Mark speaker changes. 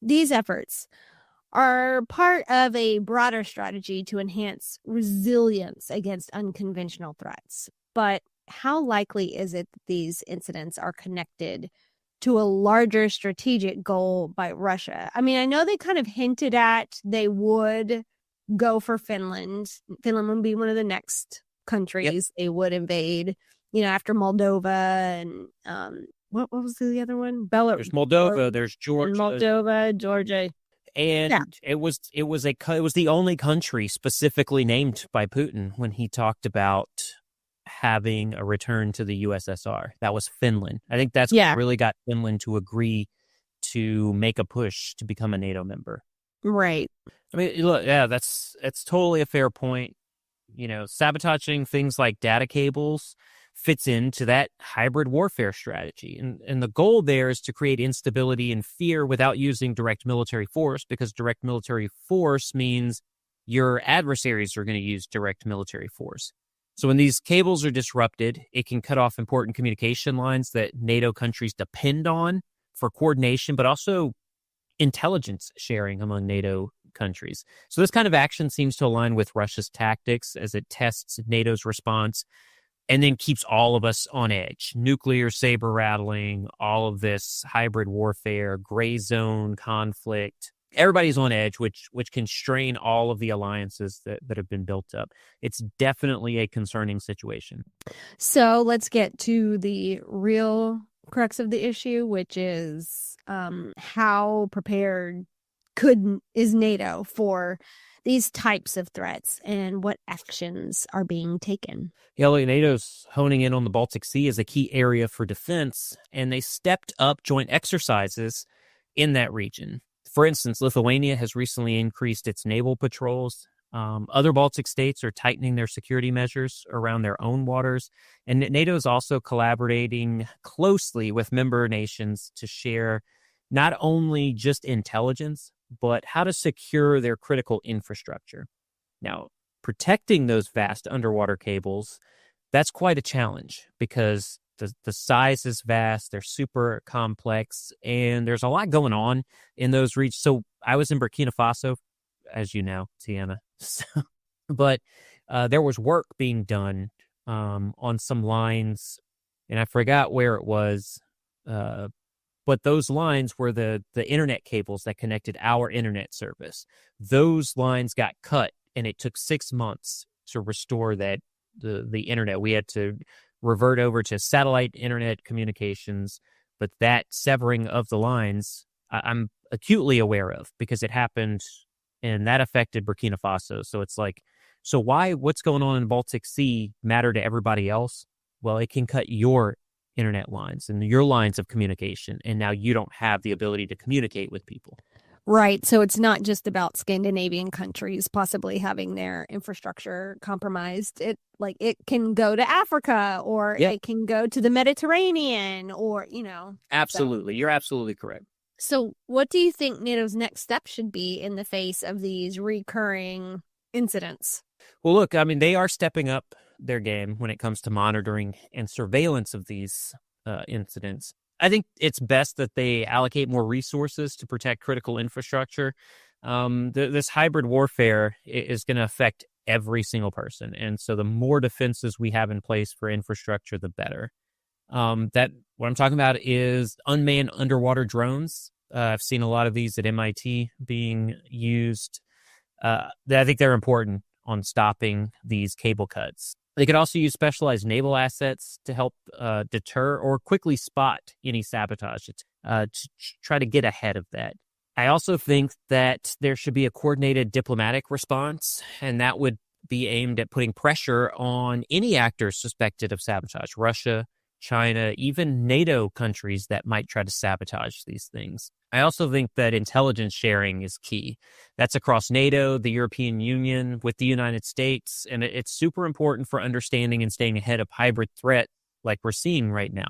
Speaker 1: These efforts are part of a broader strategy to enhance resilience against unconventional threats. But how likely is it that these incidents are connected to a larger strategic goal by Russia? I mean, I know they kind of hinted at they would go for Finland. Finland would be one of the next countries they would invade, after Moldova and what was the other one?
Speaker 2: There's Moldova, there's Georgia.
Speaker 1: Georgia.
Speaker 2: And it was the only country specifically named by Putin when he talked about having a return to the USSR. That was Finland. I think that's what really got Finland to agree to make a push to become a NATO member.
Speaker 1: Right.
Speaker 2: I mean, look, that's totally a fair point. Sabotaging things like data cables fits into that hybrid warfare strategy. And the goal there is to create instability and fear without using direct military force, because direct military force means your adversaries are going to use direct military force. So when these cables are disrupted, it can cut off important communication lines that NATO countries depend on for coordination, but also intelligence sharing among NATO countries. So this kind of action seems to align with Russia's tactics as it tests NATO's response and then keeps all of us on edge. Nuclear saber rattling, all of this hybrid warfare, gray zone conflict. Everybody's on edge, which can strain all of the alliances that have been built up. It's definitely a concerning situation.
Speaker 1: So let's get to the real crux of the issue, which is how prepared is NATO for these types of threats, and what actions are being taken?
Speaker 2: NATO's honing in on the Baltic Sea as a key area for defense, and they stepped up joint exercises in that region. For instance, Lithuania has recently increased its naval patrols. Other Baltic states are tightening their security measures around their own waters, and NATO is also collaborating closely with member nations to share not only just intelligence, but how to secure their critical infrastructure. Now, protecting those vast underwater cables, that's quite a challenge because the size is vast, they're super complex, and there's a lot going on in those regions. So I was in Burkina Faso, as you know, Tiana. But there was work being done on some lines, and I forgot where it was, but those lines were the internet cables that connected our internet service. Those lines got cut, and it took 6 months to restore the internet. We had to revert over to satellite internet communications, but that severing of the lines, I'm acutely aware of because it happened, and that affected Burkina Faso. So it's like, so what's going on in the Baltic Sea matter to everybody else? Well, it can cut your internet lines and your lines of communication, and now you don't have the ability to communicate with people.
Speaker 1: Right. So it's not just about Scandinavian countries possibly having their infrastructure compromised. It can go to Africa, or it can go to the Mediterranean, or,
Speaker 2: Absolutely. So. You're absolutely correct.
Speaker 1: So what do you think NATO's next step should be in the face of these recurring incidents?
Speaker 2: Well, look, I mean, they are stepping up their game when it comes to monitoring and surveillance of these incidents. I think it's best that they allocate more resources to protect critical infrastructure. This hybrid warfare is going to affect every single person. And so the more defenses we have in place for infrastructure, the better. What I'm talking about is unmanned underwater drones. I've seen a lot of these at MIT being used. I think they're important on stopping these cable cuts. They could also use specialized naval assets to help deter or quickly spot any sabotage to try to get ahead of that. I also think that there should be a coordinated diplomatic response, and that would be aimed at putting pressure on any actors suspected of sabotage. Russia, China, even NATO countries that might try to sabotage these things. I also think that intelligence sharing is key. That's across NATO, the European Union, with the United States, and it's super important for understanding and staying ahead of hybrid threat like we're seeing right now.